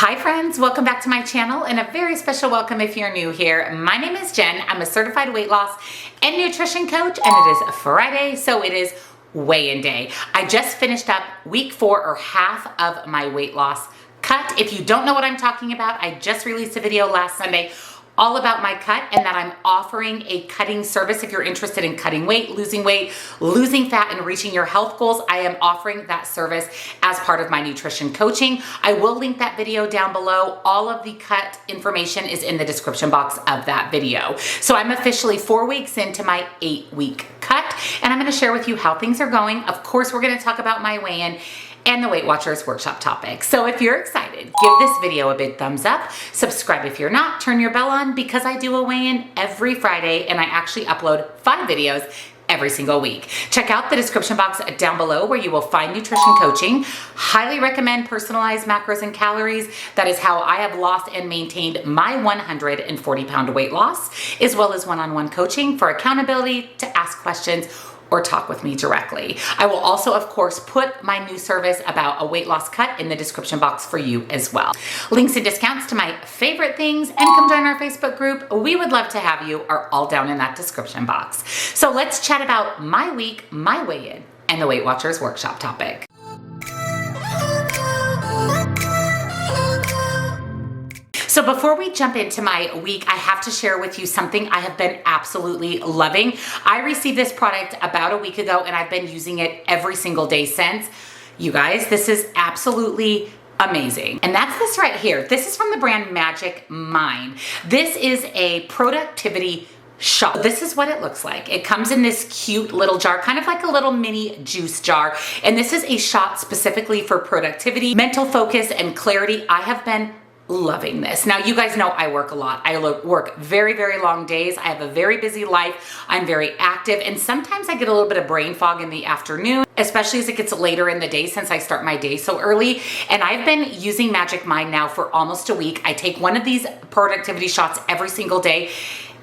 Hi friends, welcome back to my channel and a very special welcome if you're new here. My name is Jen. I'm a certified weight loss and nutrition coach and it is Friday, so it is weigh-in day. I just finished up week 4 or half of my weight loss cut. If you don't know what I'm talking about, I just released a video last Sunday all about my cut and that I'm offering a cutting service. If you're interested in cutting weight, losing fat, and reaching your health goals, I am offering that service as part of my nutrition coaching. I will link that video down below. All of the cut information is in the description box of that video. So I'm officially 4 weeks into my 8-week cut, and I'm gonna share with you how things are going. Of course, we're gonna talk about my weigh-in and the Weight Watchers workshop topic. So if you're excited, give this video a big thumbs up, subscribe if you're not, turn your bell on because I do a weigh-in every Friday and I actually upload 5 videos every single week. Check out the description box down below where you will find nutrition coaching. Highly recommend personalized macros and calories. That is how I have lost and maintained my 140-pound weight loss, as well as one-on-one coaching for accountability, to ask questions, or talk with me directly. I will also, of course, put my new service about a weight loss cut in the description box for you as well. Links and discounts to my favorite things and come join our Facebook group. We would love to have you, are all down in that description box. So let's chat about my week, my weigh-in, and the Weight Watchers workshop topic. So before we jump into my week, I have to share with you something I have been absolutely loving. I received this product about a week ago and I've been using it every single day since. You guys, this is absolutely amazing. And that's this right here. This is from the brand Magic Mind. This is a productivity shot. This is what it looks like. It comes in this cute little jar, kind of like a little mini juice jar. And this is a shot specifically for productivity, mental focus, and clarity. I have been loving this. Now, you guys know I work a lot. I work very, very long days. I have a very busy life. I'm very active. And sometimes I get a little bit of brain fog in the afternoon, especially as it gets later in the day since I start my day so early. And I've been using Magic Mind now for almost a week. I take one of these productivity shots every single day.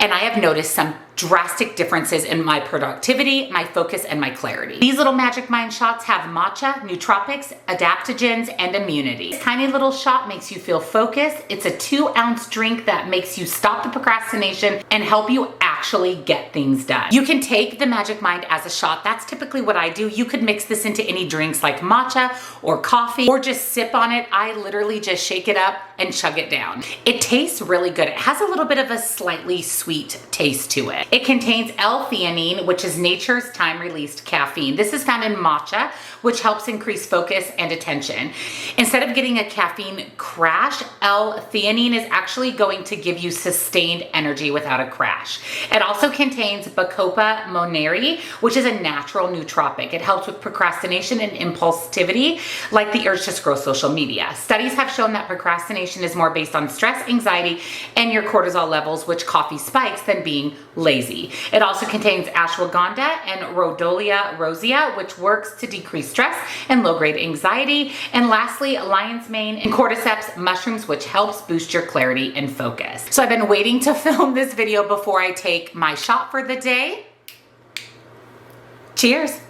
And I have noticed some drastic differences in my productivity, my focus, and my clarity. These little Magic Mind shots have matcha, nootropics, adaptogens, and immunity. This tiny little shot makes you feel focused. It's a 2-ounce drink that makes you stop the procrastination and help you actually get things done. You can take the Magic Mind as a shot. That's typically what I do. You could mix this into any drinks like matcha or coffee or just sip on it. I literally just shake it up and chug it down. It tastes really good. It has a little bit of a slightly sweet taste to it. It contains L-theanine, which is nature's time-released caffeine. This is found in matcha, which helps increase focus and attention. Instead of getting a caffeine crash, L-theanine is actually going to give you sustained energy without a crash. It also contains Bacopa moneri, which is a natural nootropic. It helps with procrastination and impulsivity, like the urge to scroll social media. Studies have shown that procrastination is more based on stress, anxiety, and your cortisol levels, which coffee spikes, than being lazy. It also contains ashwagandha and rhodiola rosea, which works to decrease stress and low-grade anxiety. And lastly, lion's mane and cordyceps mushrooms, which helps boost your clarity and focus. So I've been waiting to film this video before I take my shot for the day. Cheers.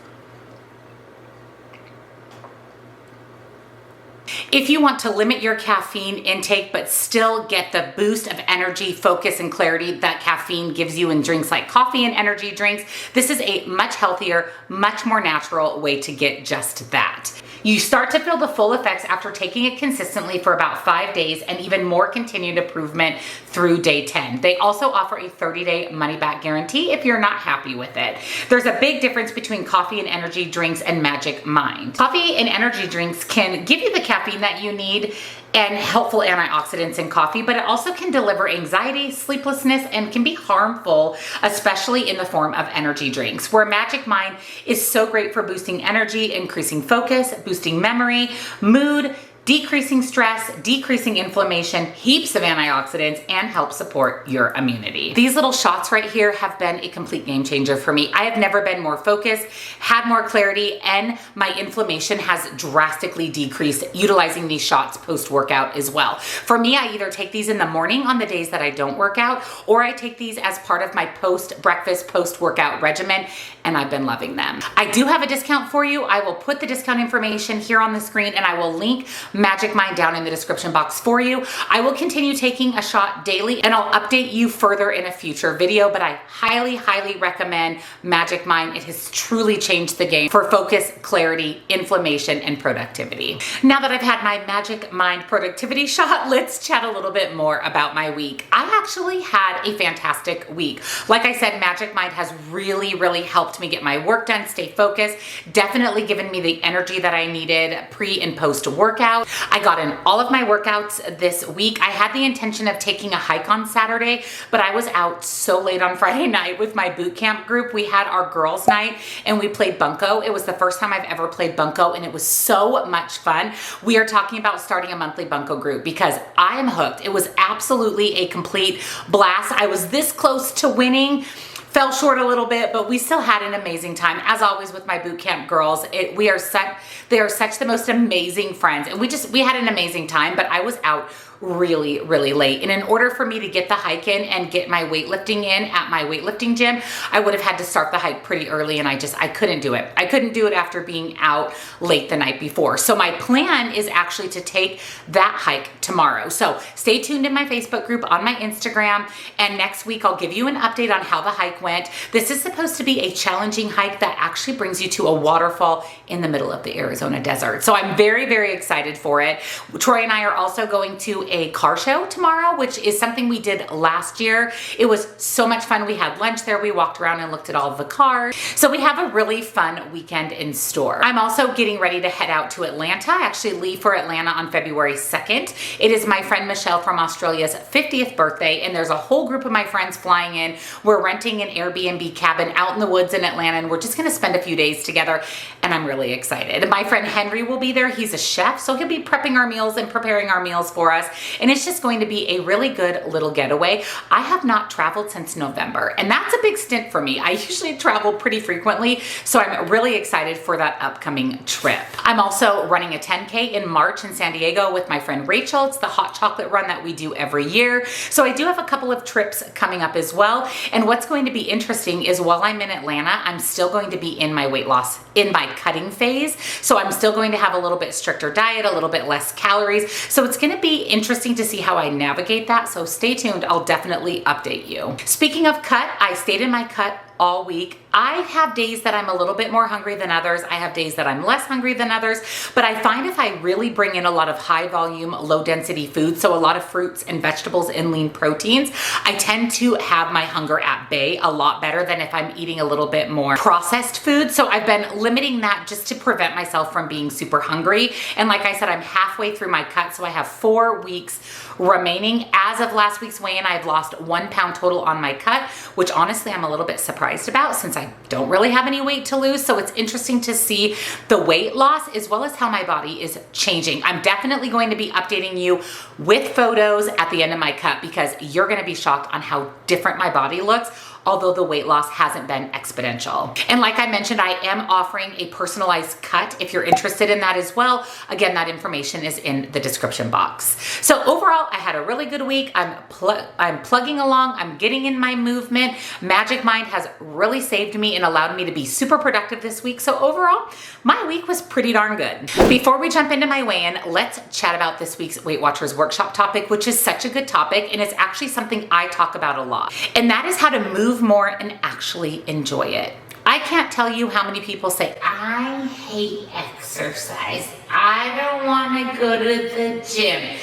If you want to limit your caffeine intake but still get the boost of energy, focus, and clarity that caffeine gives you in drinks like coffee and energy drinks, this is a much healthier, much more natural way to get just that. You start to feel the full effects after taking it consistently for about 5 days and even more continued improvement through day 10. They also offer a 30-day money-back guarantee if you're not happy with it. There's a big difference between coffee and energy drinks and Magic Mind. Coffee and energy drinks can give you the caffeine that you need and helpful antioxidants in coffee, but it also can deliver anxiety, sleeplessness, and can be harmful, especially in the form of energy drinks, where Magic Mind is so great for boosting energy, increasing focus, boosting memory, mood, decreasing stress, decreasing inflammation, heaps of antioxidants, and help support your immunity. These little shots right here have been a complete game changer for me. I have never been more focused, had more clarity, and my inflammation has drastically decreased utilizing these shots post-workout as well. For me, I either take these in the morning on the days that I don't work out, or I take these as part of my post-breakfast, post-workout regimen, and I've been loving them. I do have a discount for you. I will put the discount information here on the screen, and I will link Magic Mind down in the description box for you. I will continue taking a shot daily and I'll update you further in a future video, but I highly, highly recommend Magic Mind. It has truly changed the game for focus, clarity, inflammation, and productivity. Now that I've had my Magic Mind productivity shot, let's chat a little bit more about my week. I actually had a fantastic week. Like I said, Magic Mind has really, really helped me get my work done, stay focused, definitely given me the energy that I needed pre and post workout. I got in all of my workouts this week. I had the intention of taking a hike on Saturday, but I was out so late on Friday night with my boot camp group. We had our girls' night and we played bunco. It was the first time I've ever played bunco and it was so much fun. We are talking about starting a monthly bunco group because I am hooked. It was absolutely a complete blast. I was this close to winning. Fell short a little bit, but we still had an amazing time. As always with my boot camp girls, they are such the most amazing friends. And we had an amazing time, but I was out really, really late. And in order for me to get the hike in and get my weightlifting in at my weightlifting gym, I would have had to start the hike pretty early and I couldn't do it. I couldn't do it after being out late the night before. So my plan is actually to take that hike tomorrow. So stay tuned in my Facebook group, on my Instagram, and next week I'll give you an update on how the hike went. This is supposed to be a challenging hike that actually brings you to a waterfall in the middle of the Arizona desert. So I'm very, very excited for it. Troy and I are also going to a car show tomorrow, which is something we did last year. It was so much fun. We had lunch there. We walked around and looked at all of the cars. So we have a really fun weekend in store. I'm also getting ready to head out to Atlanta. I actually leave for Atlanta on February 2nd. It is my friend Michelle from Australia's 50th birthday, and there's a whole group of my friends flying in. We're renting an Airbnb cabin out in the woods in Atlanta, and we're just gonna spend a few days together, and I'm really excited. My friend Henry will be there. He's a chef, so he'll be prepping our meals and preparing our meals for us. And it's just going to be a really good little getaway. I have not traveled since November, and that's a big stint for me. I usually travel pretty frequently, so I'm really excited for that upcoming trip. I'm also running a 10K in March in San Diego with my friend Rachel. It's the hot chocolate run that we do every year. So I do have a couple of trips coming up as well. And what's going to be interesting is while I'm in Atlanta, I'm still going to be in my weight loss, in my cutting phase. So I'm still going to have a little bit stricter diet, a little bit less calories. So it's going to be interesting to see how I navigate that. So stay tuned. I'll definitely update you. Speaking of cut, I stayed in my cut all week. I have days that I'm a little bit more hungry than others. I have days that I'm less hungry than others, but I find if I really bring in a lot of high volume, low density foods, so a lot of fruits and vegetables and lean proteins, I tend to have my hunger at bay a lot better than if I'm eating a little bit more processed food. So I've been limiting that just to prevent myself from being super hungry. And like I said, I'm halfway through my cut, so I have 4 weeks remaining. As of last week's weigh-in, I've lost 1 pound total on my cut, which honestly I'm a little bit surprised about since I don't really have any weight to lose. So it's interesting to see the weight loss as well as how my body is changing. I'm definitely going to be updating you with photos at the end of my cut because you're going to be shocked on how different my body looks, although the weight loss hasn't been exponential. And like I mentioned, I am offering a personalized cut if you're interested in that as well. Again, that information is in the description box. So overall, I had a really good week. I'm plugging along. I'm getting in my movement. Magic Mind has really saved me and allowed me to be super productive this week. So overall, my week was pretty darn good. Before we jump into my weigh-in, let's chat about this week's Weight Watchers workshop topic, which is such a good topic. And it's actually something I talk about a lot. And that is how to move more and actually enjoy it. I can't tell you how many people say, I hate exercise. I don't want to go to the gym.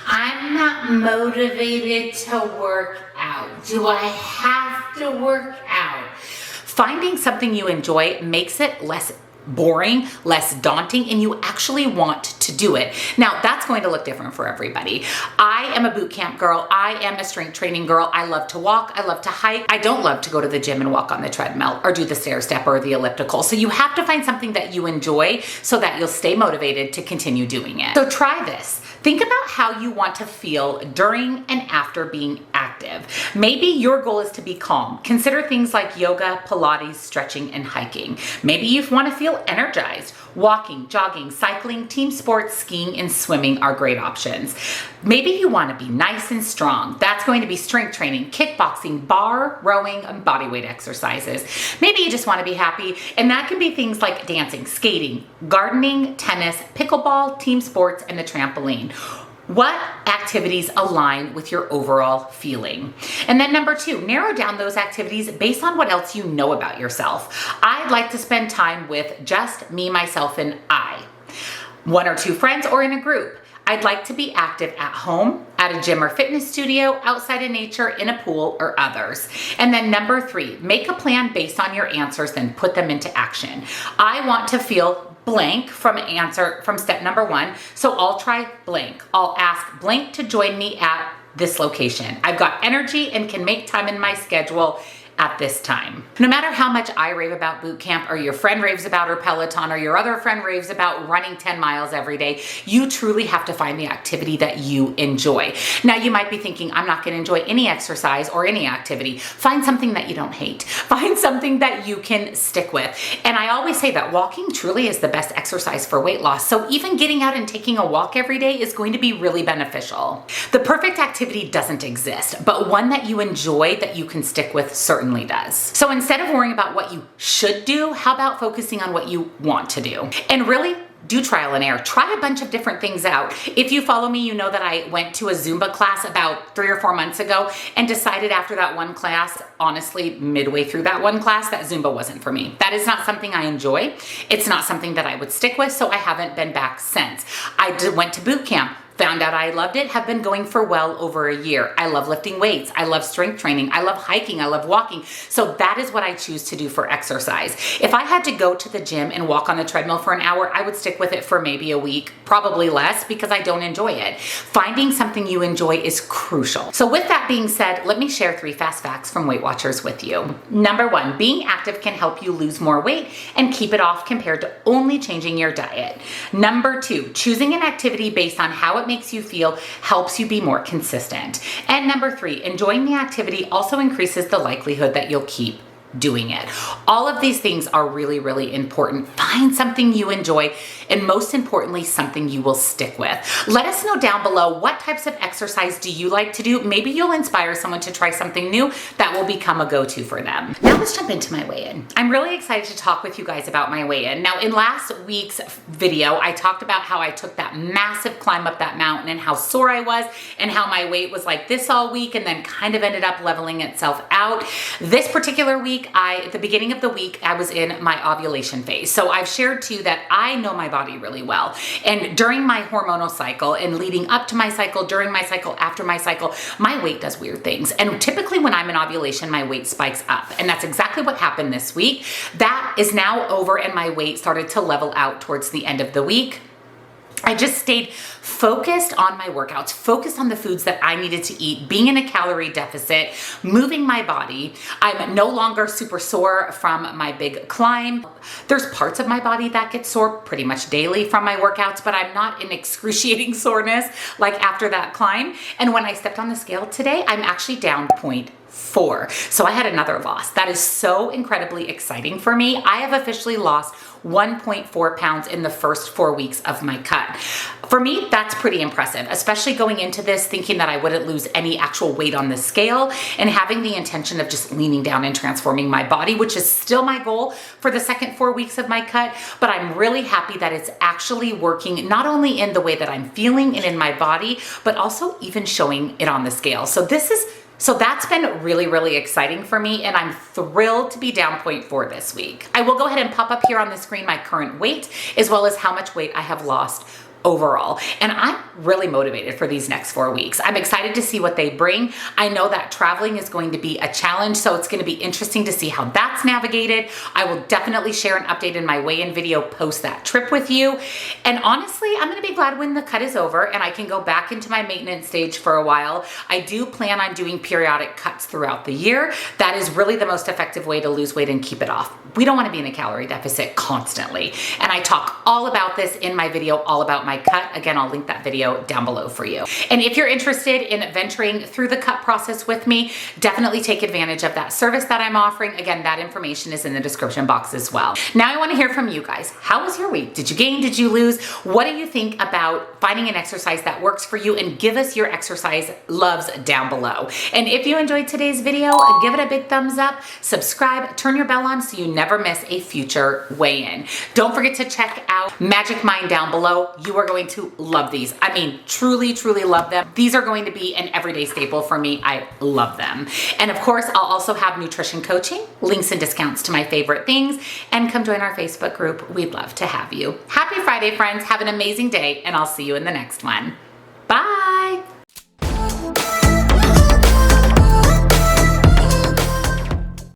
I'm not motivated to work out. Do I have to work out? Finding something you enjoy makes it less boring, less daunting, and you actually want to do it. Now, that's going to look different for everybody. I am a boot camp girl. I am a strength training girl. I love to walk. I love to hike. I don't love to go to the gym and walk on the treadmill or do the stair step or the elliptical. So you have to find something that you enjoy so that you'll stay motivated to continue doing it. So try this. Think about how you want to feel during and after being active. Maybe your goal is to be calm. Consider things like yoga, Pilates, stretching, and hiking. Maybe you want to feel energized. Walking, jogging, cycling, team sports, skiing, and swimming are great options. Maybe you want to be nice and strong. That's going to be strength training, kickboxing, bar, rowing, and bodyweight exercises. Maybe you just want to be happy, and that can be things like dancing, skating, gardening, tennis, pickleball, team sports, and the trampoline. What activities align with your overall feeling? And then number 2, narrow down those activities based on what else you know about yourself. I'd like to spend time with just me, myself, and I. 1 or 2 friends or in a group. I'd like to be active at home, at a gym or fitness studio, outside in nature, in a pool, or others. And then number 3, make a plan based on your answers, then put them into action. I want to feel blank from step number 1. So I'll try blank. I'll ask blank to join me at this location. I've got energy and can make time in my schedule at this time. No matter how much I rave about boot camp, or your friend raves about her Peloton, or your other friend raves about running 10 miles every day, you truly have to find the activity that you enjoy. Now you might be thinking, I'm not going to enjoy any exercise or any activity. Find something that you don't hate. Find something that you can stick with. And I always say that walking truly is the best exercise for weight loss. So even getting out and taking a walk every day is going to be really beneficial. The perfect activity doesn't exist, but one that you enjoy that you can stick with certainly does. So instead of worrying about what you should do, how about focusing on what you want to do? And really do trial and error. Try a bunch of different things out. If you follow me, you know that I went to a Zumba class about 3 or 4 months ago and decided after that one class, honestly, midway through that one class, that Zumba wasn't for me. That is not something I enjoy. It's not something that I would stick with, so I haven't been back since. Went to boot camp. Found out I loved it, have been going for well over a year. I love lifting weights. I love strength training. I love hiking. I love walking. So that is what I choose to do for exercise. If I had to go to the gym and walk on the treadmill for an hour, I would stick with it for maybe a week, probably less, because I don't enjoy it. Finding something you enjoy is crucial. So with that being said, let me share 3 fast facts from Weight Watchers with you. Number 1, being active can help you lose more weight and keep it off compared to only changing your diet. Number 2, choosing an activity based on how it makes you feel helps you be more consistent. And number 3, enjoying the activity also increases the likelihood that you'll keep doing it. All of these things are really, really important. Find something you enjoy, and most importantly, something you will stick with. Let us know down below, what types of exercise do you like to do? Maybe you'll inspire someone to try something new that will become a go-to for them. Now let's jump into my weigh-in. I'm really excited to talk with you guys about my weigh-in. Now in last week's video, I talked about how I took that massive climb up that mountain and how sore I was and how my weight was like this all week and then kind of ended up leveling itself out. This particular week, at the beginning of the week, I was in my ovulation phase. So I've shared too that I know my body really well. And during my hormonal cycle and leading up to my cycle, during my cycle, after my cycle, my weight does weird things. And typically when I'm in ovulation, my weight spikes up. And that's exactly what happened this week. That is now over and my weight started to level out towards the end of the week. I just stayed focused on my workouts, focused on the foods that I needed to eat, being in a calorie deficit, moving my body. I'm no longer super sore from my big climb. There's parts of my body that get sore pretty much daily from my workouts, but I'm not in excruciating soreness like after that climb. And when I stepped on the scale today, I'm actually down 0.4. So I had another loss. That is so incredibly exciting for me. I have officially lost 1.4 pounds in the first 4 weeks of my cut. For me, that's pretty impressive, especially going into this thinking that I wouldn't lose any actual weight on the scale and having the intention of just leaning down and transforming my body, which is still my goal for the second 4 weeks of my cut. But I'm really happy that it's actually working, not only in the way that I'm feeling and in my body, but also even showing it on the scale. So that's been really, really exciting for me, and I'm thrilled to be down 0.4 this week. I will go ahead and pop up here on the screen my current weight, as well as how much weight I have lost overall. And I'm really motivated for these next 4 weeks. I'm excited to see what they bring. I know that traveling is going to be a challenge, so it's going to be interesting to see how that's navigated. I will definitely share an update in my weigh-in video post that trip with you. And honestly, I'm going to be glad when the cut is over and I can go back into my maintenance stage for a while. I do plan on doing periodic cuts throughout the year. That is really the most effective way to lose weight and keep it off. We don't want to be in a calorie deficit constantly. And I talk all about this in my video, all about my my cut. Again, I'll link that video down below for you. And if you're interested in venturing through the cut process with me, definitely take advantage of that service that I'm offering. Again, that information is in the description box as well. Now I want to hear from you guys. How was your week? Did you gain? Did you lose? What do you think about finding an exercise that works for you? And give us your exercise loves down below. And if you enjoyed today's video, give it a big thumbs up, subscribe, turn your bell on so you never miss a future weigh-in. Don't forget to check out Magic Mind down below. You are going to love these. I mean, truly, truly love them. These are going to be an everyday staple for me. I love them. And of course, I'll also have nutrition coaching, links and discounts to my favorite things, and come join our Facebook group. We'd love to have you. Happy Friday, friends. Have an amazing day, and I'll see you in the next one.